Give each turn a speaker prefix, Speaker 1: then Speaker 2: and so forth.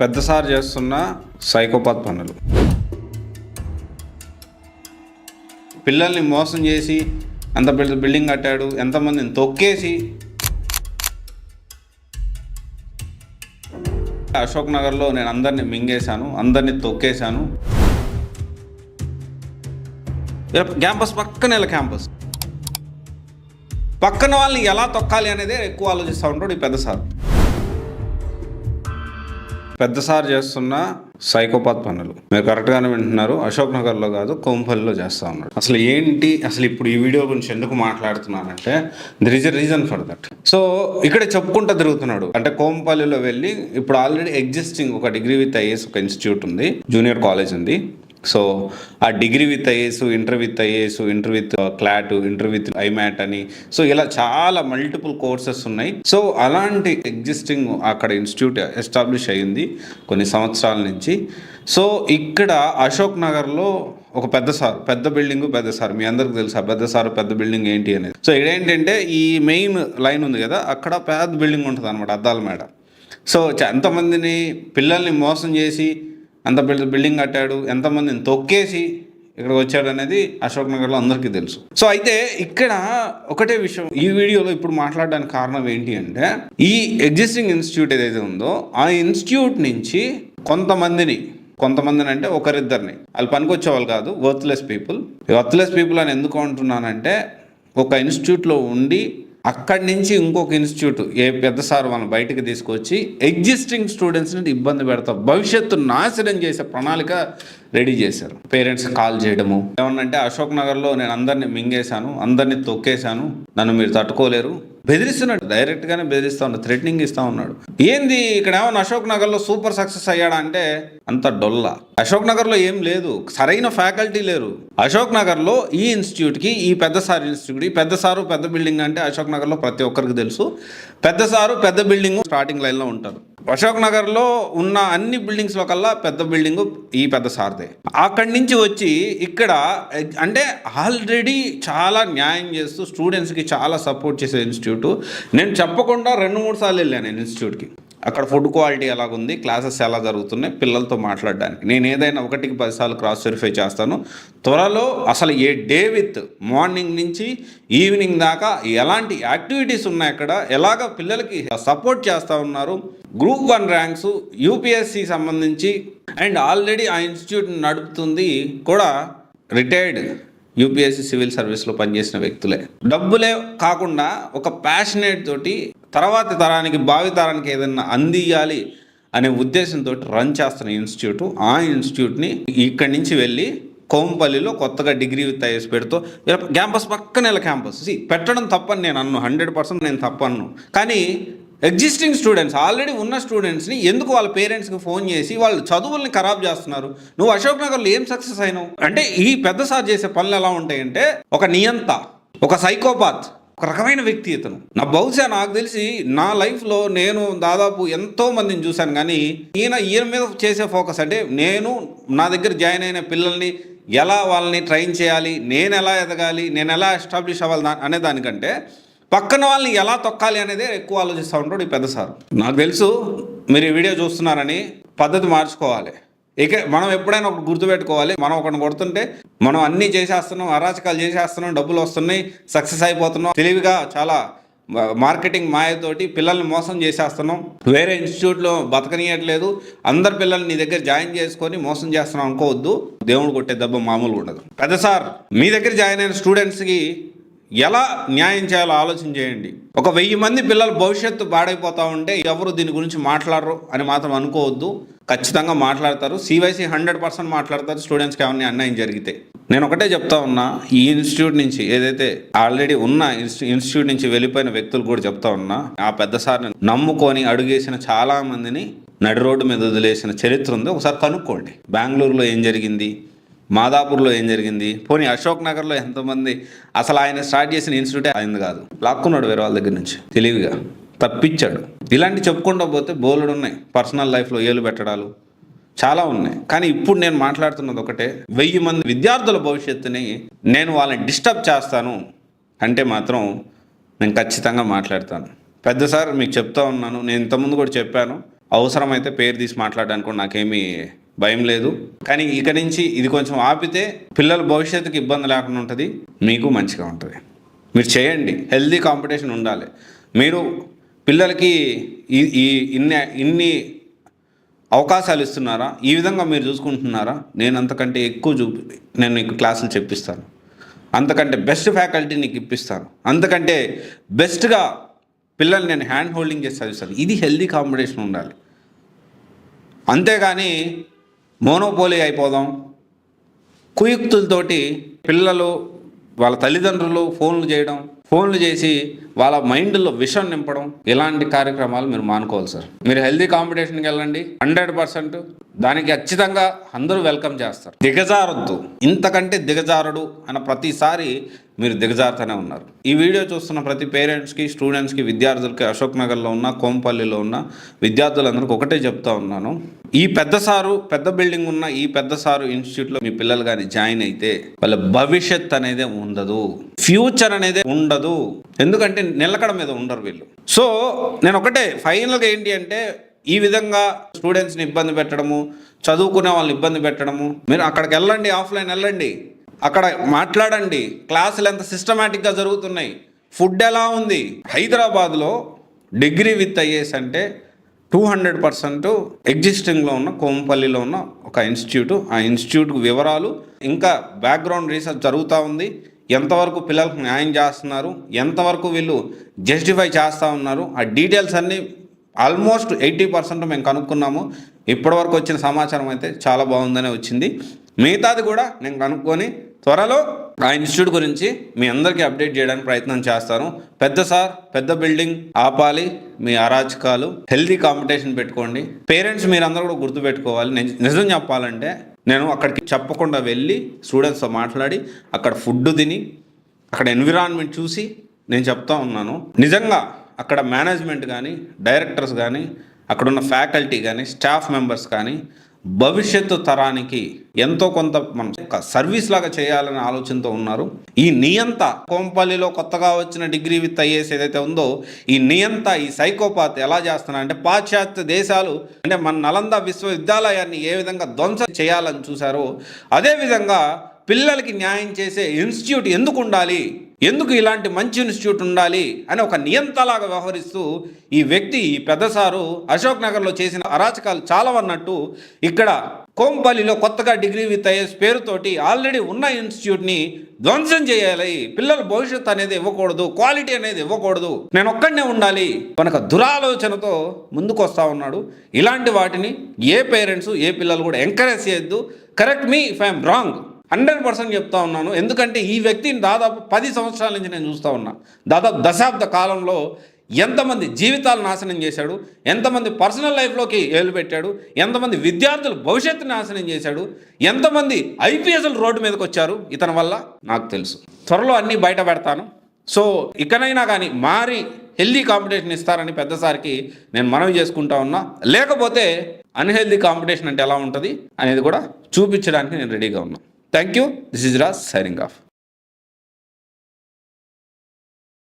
Speaker 1: పెద్ద సార్ చేస్తున్న సైకోపాత్ పనులు. పిల్లల్ని మోసం చేసి అంత పెద్ద బిల్డింగ్ కట్టాడు, ఎంతమందిని తొక్కేసి అశోక్ నగర్లో నేను అందరినీ మింగేశాను, అందరినీ తొక్కేశాను. క్యాంపస్ పక్కనే క్యాంపస్ పక్కన వాళ్ళని ఎలా తొక్కాలి అనేదే ఎక్కువ ఆలోచిస్తూ ఉంటాడు ఈ పెద్ద సార్. పెద్ద సార్ చేస్తున్న సైకోపాత్ పనులు మీరు కరెక్ట్గానే వింటున్నారు. అశోక్ నగర్లో కాదు, కోంపల్లిలో చేస్తూ ఉన్నాడు. అసలు ఏంటి, అసలు ఇప్పుడు ఈ వీడియో గురించి ఎందుకు మాట్లాడుతున్నానంటే there is a reason for that. So ఇక్కడ చెప్పుకుంటూ తిరుగుతున్నాడు. అంటే కోంపల్లిలో వెళ్ళి ఇప్పుడు ఆల్రెడీ ఎగ్జిస్టింగ్ ఒక డిగ్రీ విత్ ఐఏఎస్ ఒక ఇన్స్టిట్యూట్ ఉంది, జూనియర్ కాలేజ్ ఉంది. సో ఆ degree with IAS, inter with IAS, inter with CLAT, inter with IMAT అని, సో ఇలా చాలా మల్టిపుల్ కోర్సెస్ ఉన్నాయి. సో అలాంటి ఎగ్జిస్టింగ్ అక్కడ ఇన్స్టిట్యూట్ ఎస్టాబ్లిష్ అయ్యింది కొన్ని సంవత్సరాల నుంచి. సో ఇక్కడ అశోక్ నగర్లో ఒక పెద్ద బిల్డింగ్ మీ అందరికి తెలుసు ఆ పెద్ద బిల్డింగ్ ఏంటి అనేది. సో ఇదేంటంటే ఈ మెయిన్ లైన్ ఉంది కదా, అక్కడ పెద్ద బిల్డింగ్ ఉంటుంది అనమాట, అద్దాల మేడ. సో ఎంతమందిని పిల్లల్ని మోసం చేసి అంత పెద్ద బిల్డింగ్ కట్టాడు, ఎంతమందిని తొక్కేసి ఇక్కడికి వచ్చాడు అనేది అశోక్ నగర్లో అందరికీ తెలుసు. సో అయితే ఇక్కడ ఒకటే విషయం ఈ వీడియోలో ఇప్పుడు మాట్లాడడానికి కారణం ఏంటి అంటే, ఈ ఎగ్జిస్టింగ్ ఇన్స్టిట్యూట్ ఏదైతే ఉందో ఆ ఇన్స్టిట్యూట్ నుంచి కొంతమందిని అంటే ఒకరిద్దరిని, వాళ్ళు పనికొచ్చే వాళ్ళు కాదు, వర్త్లెస్ పీపుల్ అని ఎందుకు అంటున్నానంటే, ఒక ఇన్స్టిట్యూట్లో ఉండి అక్కడి నుంచి ఇంకొక ఇన్స్టిట్యూట్ ఏ పెద్ద సార్ వాళ్ళని బయటకు తీసుకొచ్చి ఎగ్జిస్టింగ్ స్టూడెంట్స్ని ఇబ్బంది పెడతారు, భవిష్యత్తు నాశనం చేసే ప్రణాళిక రెడీ చేశారు. పేరెంట్స్ కాల్ చేయడము, ఏమన్నంటే అశోక్ నగర్లో నేను అందరినీ మింగేశాను, అందరినీ తొక్కేశాను, నన్ను మీరు తట్టుకోలేరు, బెదిరిస్తున్నాడు. డైరెక్ట్గానే బెదిరిస్తూ ఉన్నాడు, థ్రెటనింగ్ ఇస్తూ ఉన్నాడు. ఏంది ఇక్కడ ఏమన్నా అశోక్ నగర్లో సూపర్ సక్సెస్ అయ్యాడా అంటే అంత డొల్లా. అశోక్ నగర్లో ఏం లేదు, సరైన ఫ్యాకల్టీ లేరు. అశోక్ నగర్లో ఈ ఇన్స్టిట్యూట్కి, ఈ పెద్ద సార్ ఇన్స్టిట్యూట్, ఈ పెద్ద సారు పెద్ద బిల్డింగ్ అంటే అశోక్ నగర్లో ప్రతి ఒక్కరికి తెలుసు. పెద్ద సారు పెద్ద బిల్డింగ్ స్టార్టింగ్ లైన్లో ఉంటారు. అశోక్ నగర్లో ఉన్న అన్ని బిల్డింగ్స్లో కల్లా పెద్ద బిల్డింగ్ ఈ పెద్ద సార్దే. అక్కడి నుంచి వచ్చి ఇక్కడ అంటే ఆల్రెడీ చాలా న్యాయం చేస్తూ స్టూడెంట్స్కి చాలా సపోర్ట్ చేసే ఇన్స్టిట్యూట్. నేను చెప్పకుండా 2-3 సార్లు వెళ్ళాను నేను ఇన్స్టిట్యూట్కి. అక్కడ ఫుడ్ క్వాలిటీ ఎలాగుంది, క్లాసెస్ ఎలా జరుగుతున్నాయి, పిల్లలతో మాట్లాడడానికి నేను ఏదైనా 1కి 10 సార్లు క్రాస్ వెరిఫై చేస్తాను. త్వరలో అసలు ఏ డే విత్ మార్నింగ్ నుంచి ఈవినింగ్ దాకా ఎలాంటి యాక్టివిటీస్ ఉన్నాయి, అక్కడ ఎలాగ పిల్లలకి సపోర్ట్ చేస్తూ ఉన్నారు. గ్రూప్ 1 ర్యాంక్స్, యూపీఎస్సి సంబంధించి, అండ్ ఆల్రెడీ ఆ ఇన్స్టిట్యూట్ నడుపుతుంది కూడా రిటైర్డ్ యూపీఎస్సి సివిల్ సర్వీస్లో పనిచేసిన వ్యక్తులే. డబ్బులే కాకుండా ఒక ప్యాషనేట్ తోటి తర్వాత తరానికి, భావి తరానికి ఏదైనా అందియాలి అనే ఉద్దేశంతో రన్ చేస్తున్న ఇన్స్టిట్యూట్. ఆ ఇన్స్టిట్యూట్ని ఇక్కడి నుంచి వెళ్ళి కోంపల్లిలో కొత్తగా డిగ్రీ విత్ ఐఏఎస్ పెడుతూ క్యాంపస్ పక్కనే క్యాంపస్ పెట్టడం తప్పని నేను అన్ను, 100% నేను తప్పను. కానీ ఎగ్జిస్టింగ్ స్టూడెంట్స్, ఆల్రెడీ ఉన్న స్టూడెంట్స్ని ఎందుకు వాళ్ళ పేరెంట్స్కి ఫోన్ చేసి వాళ్ళ చదువుల్ని ఖరాబ్ చేస్తున్నారు? నువ్వు అశోక్ నగర్లో ఏం సక్సెస్ అయినావు అంటే, ఈ పెద్ద సార్ చేసే పనులు ఎలా ఉంటాయంటే, ఒక నియంత, ఒక సైకోపాత్, ఒక రకమైన వ్యక్తి ఇతను. బహుశా నాకు తెలిసి నా లైఫ్లో నేను దాదాపు ఎంతో మందిని చూశాను, కానీ ఈయన మీద చేసే ఫోకస్ అంటే, నేను నా దగ్గర జాయిన్ అయిన పిల్లల్ని ఎలా వాళ్ళని ట్రైన్ చేయాలి, నేను ఎలా ఎదగాలి, నేను ఎలా ఎస్టాబ్లిష్ అవ్వాలి అనే దానికంటే పక్కన వాళ్ళని ఎలా తొక్కాలి అనేదే ఎక్కువ ఆలోచిస్తూ ఉంటాడు ఈ పెద్ద సార్. నాకు తెలుసు మీరు ఈ వీడియో చూస్తున్నారని పద్ధతి మార్చుకోవాలి. ఇక మనం ఎప్పుడైనా ఒకటి గుర్తుపెట్టుకోవాలి, మనం ఒకటి కొడుతుంటే మనం అన్నీ చేసేస్తున్నాం, అరాచకాలు చేసేస్తున్నాం, డబ్బులు వస్తున్నాయి, సక్సెస్ అయిపోతున్నాం, తెలివిగా చాలా మార్కెటింగ్ మాయతోటి పిల్లల్ని మోసం చేసేస్తున్నాం, వేరే ఇన్స్టిట్యూట్లో బతకనియట్లేదు, అందరు పిల్లల్ని నీ దగ్గర జాయిన్ చేసుకొని మోసం చేస్తున్నాం అనుకోవద్దు. దేవుడు కొట్టే దెబ్బ మామూలుగా ఉండదు. పెద్ద సార్ మీ దగ్గర జాయిన్ అయిన స్టూడెంట్స్కి ఎలా న్యాయం చేయాలో ఆలోచన చేయండి. ఒక 1000 మంది పిల్లల భవిష్యత్తు పాడైపోతూ ఉంటే ఎవరు దీని గురించి మాట్లాడరు అని మాత్రం అనుకోవద్దు. ఖచ్చితంగా మాట్లాడతారు. సివైసీ 100% మాట్లాడతారు స్టూడెంట్స్కి ఏమన్నా అన్యాయం జరిగితే. నేను ఒకటే చెప్తా ఉన్నా, ఈ ఇన్స్టిట్యూట్ నుంచి ఏదైతే ఆల్రెడీ ఉన్న ఇన్స్టిట్యూట్ నుంచి వెళ్ళిపోయిన వ్యక్తులు కూడా చెప్తా ఉన్నా, ఆ పెద్ద సార్ని నమ్ముకొని అడుగేసిన చాలా మందిని నడి రోడ్డు మీద వదిలేసిన చరిత్ర ఉంది. ఒకసారి కనుక్కోండి. బెంగళూరులో ఏం జరిగింది, మాదాపూర్లో ఏం జరిగింది, పోనీ అశోక్ నగర్లో ఎంతమంది, అసలు ఆయన స్టార్ట్ చేసిన ఇన్స్టిట్యూటే అయింది కాదు, లాక్కున్నాడు వేరే వాళ్ళ దగ్గర నుంచి, తెలివిగా తప్పించాడు. ఇలాంటి చెప్పుకుంటూ పోతే బోలెడు ఉన్నాయి. పర్సనల్ లైఫ్లో ఏలు పెట్టడాలు చాలా ఉన్నాయి. కానీ ఇప్పుడు నేను మాట్లాడుతున్నది ఒకటే, 1000 మంది విద్యార్థుల భవిష్యత్తుని నేను వాళ్ళని డిస్టర్బ్ చేస్తాను అంటే మాత్రం నేను ఖచ్చితంగా మాట్లాడతాను. పెద్ద సార్ మీకు చెప్తా ఉన్నాను, నేను ఇంతకుముందు కూడా చెప్పాను, అవసరమైతే పేరు తీసి మాట్లాడడానికి కూడా నాకేమీ భయం లేదు. కానీ ఇక నుంచి ఇది కొంచెం ఆపితే పిల్లల భవిష్యత్తుకి ఇబ్బంది లేకుండా ఉంటుంది, మీకు మంచిగా ఉంటుంది. మీరు చేయండి, హెల్దీ కాంపిటీషన్ ఉండాలి. మీరు పిల్లలకి ఇన్ని అవకాశాలు ఇస్తున్నారా? ఈ విధంగా మీరు చూసుకుంటున్నారా? నేను అంతకంటే ఎక్కువ నేను నీకు క్లాసులు చెప్పిస్తాను, అంతకంటే బెస్ట్ ఫ్యాకల్టీ నీకు ఇప్పిస్తాను, అంతకంటే బెస్ట్గా పిల్లల్ని నేను హ్యాండ్ హోల్డింగ్ చేసి చదివిస్తాను. ఇది హెల్దీ కాంపిటీషన్ ఉండాలి. అంతేగాని మోనోపోలీ అయిపోదాం, కుయుక్తులతోటి పిల్లలు వాళ్ళ తల్లిదండ్రులు ఫోన్లు చేసి వాళ్ళ మైండ్లో విషం నింపడం, ఇలాంటి కార్యక్రమాలు మీరు మానుకోవాలి సార్. మీరు హెల్దీ కాంపిటీషన్కి వెళ్ళండి, 100% దానికి ఖచ్చితంగా అందరూ వెల్కమ్ చేస్తారు. దిగజారొద్దు, ఇంతకంటే దిగజారడు అన్న ప్రతిసారి మీరు దిగజారుతూనే ఉన్నారు. ఈ వీడియో చూస్తున్న ప్రతి పేరెంట్స్కి, స్టూడెంట్స్కి, విద్యార్థులకి, అశోక్ నగర్లో ఉన్న, కోంపల్లిలో ఉన్న విద్యార్థులందరికీ ఒకటే చెప్తా ఉన్నాను. ఈ పెద్ద బిల్డింగ్ ఉన్న ఈ పెద్ద సారు ఇన్స్టిట్యూట్లో మీ పిల్లలు కానీ జాయిన్ అయితే వాళ్ళ భవిష్యత్ అనేది ఉండదు, ఫ్యూచర్ అనేది ఉండదు. ఎందుకంటే నిలకడ మీద ఉండరు వీళ్ళు. సో నేను ఒకటే ఫైనల్గా ఏంటి అంటే, ఈ విధంగా స్టూడెంట్స్ని ఇబ్బంది పెట్టడము, చదువుకునే వాళ్ళని ఇబ్బంది పెట్టడము, మీరు అక్కడికి వెళ్ళండి, ఆఫ్లైన్ వెళ్ళండి, అక్కడ మాట్లాడండి. క్లాసులు ఎంత సిస్టమేటిక్గా జరుగుతున్నాయి, ఫుడ్ ఎలా ఉంది. హైదరాబాద్లో డిగ్రీ విత్ ఐఏఎస్ అంటే 200% ఎగ్జిస్టింగ్లో ఉన్న కోంపల్లిలో ఉన్న ఒక ఇన్స్టిట్యూట్. ఆ ఇన్స్టిట్యూట్ వివరాలు ఇంకా బ్యాక్గ్రౌండ్ రీసెర్చ్ జరుగుతూ ఉంది. ఎంతవరకు పిల్లలకు న్యాయం చేస్తున్నారు, ఎంతవరకు వీళ్ళు జస్టిఫై చేస్తూ ఉన్నారు, ఆ డీటెయిల్స్ అన్నీ ఆల్మోస్ట్ 80% మేము కనుక్కున్నాము. ఇప్పటివరకు వచ్చిన సమాచారం అయితే చాలా బాగుందనే వచ్చింది. మిగతాది కూడా నేను కనుక్కొని త్వరలో ఆ ఇన్స్టిట్యూట్ గురించి మీ అందరికీ అప్డేట్ చేయడానికి ప్రయత్నం చేస్తాను. పెద్ద బిల్డింగ్ ఆపాలి, మీ అరాచకాలు, హెల్తీ కాంపిటీషన్ పెట్టుకోండి. పేరెంట్స్ మీరందరూ కూడా గుర్తుపెట్టుకోవాలి. నిజం చెప్పాలంటే నేను అక్కడికి చెప్పకుండా వెళ్ళి స్టూడెంట్స్తో మాట్లాడి అక్కడ ఫుడ్ తిని అక్కడ ఎన్విరాన్మెంట్ చూసి నేను చెప్తా ఉన్నాను. నిజంగా అక్కడ మేనేజ్మెంట్ కానీ, డైరెక్టర్స్ కానీ, అక్కడున్న ఫ్యాకల్టీ కానీ, స్టాఫ్ మెంబర్స్ కానీ భవిష్యత్తు తరానికి ఎంతో కొంత మనం సర్వీస్ లాగా చేయాలనే ఆలోచనతో ఉన్నారు. ఈ నియంత కోంపల్లిలో కొత్తగా వచ్చిన డిగ్రీ విత్ ఐఏఎస్ ఏదైతే ఉందో, ఈ నియంత, ఈ సైకోపాత్ ఎలా చేస్తున్నారంటే, పాశ్చాత్య దేశాలు అంటే మన నలంద విశ్వవిద్యాలయాన్ని ఏ విధంగా ధ్వంసం చేయాలని చూశారో, అదేవిధంగా పిల్లలకి న్యాయం చేసే ఇన్స్టిట్యూట్ ఎందుకు ఉండాలి, ఎందుకు ఇలాంటి మంచి ఇన్స్టిట్యూట్ ఉండాలి అని ఒక నియంతలాగా వ్యవహరిస్తూ ఈ వ్యక్తి, ఈ పెద్ద సారు అశోక్ నగర్లో చేసిన అరాచకాలు చాలా అన్నట్టు ఇక్కడ కోంపల్లిలో కొత్తగా డిగ్రీ విత్ ఐఏఎస్ పేరుతోటి ఆల్రెడీ ఉన్న ఇన్స్టిట్యూట్ని ధ్వంసం చేయాలి. పిల్లల భవిష్యత్తు అనేది ఇవ్వకూడదు, క్వాలిటీ అనేది ఇవ్వకూడదు, నేను ఒక్కడనే ఉండాలి కనుక దురాలోచనతో ముందుకు వస్తూ ఉన్నాడు. ఇలాంటి వాటిని ఏ పేరెంట్స్, ఏ పిల్లలు కూడా ఎంకరేజ్ చేయొద్దు. Correct me if I'm wrong, 100% చెప్తా ఉన్నాను. ఎందుకంటే ఈ వ్యక్తిని దాదాపు 10 సంవత్సరాల నుంచి నేను చూస్తూ ఉన్నా. దాదాపు దశాబ్ద కాలంలో ఎంతమంది జీవితాలు నాశనం చేశాడు, ఎంతమంది పర్సనల్ లైఫ్లోకి ఏలు పెట్టాడు, ఎంతమంది విద్యార్థులు భవిష్యత్తు నాశనం చేశాడు, ఎంతమంది ఐపీఎస్లు రోడ్డు మీదకి వచ్చారు ఇతని వల్ల నాకు తెలుసు. త్వరలో అన్నీ బయట పెడతాను. సో ఇకనైనా కానీ మారి హెల్దీ కాంపిటీషన్ ఇస్తారని పెద్దసారికి నేను మనవి చేసుకుంటా ఉన్నా. లేకపోతే అన్హెల్దీ కాంపిటీషన్ అంటే ఎలా ఉంటుంది అనేది కూడా చూపించడానికి నేను రెడీగా ఉన్నా. Thank you. This is Raj signing off.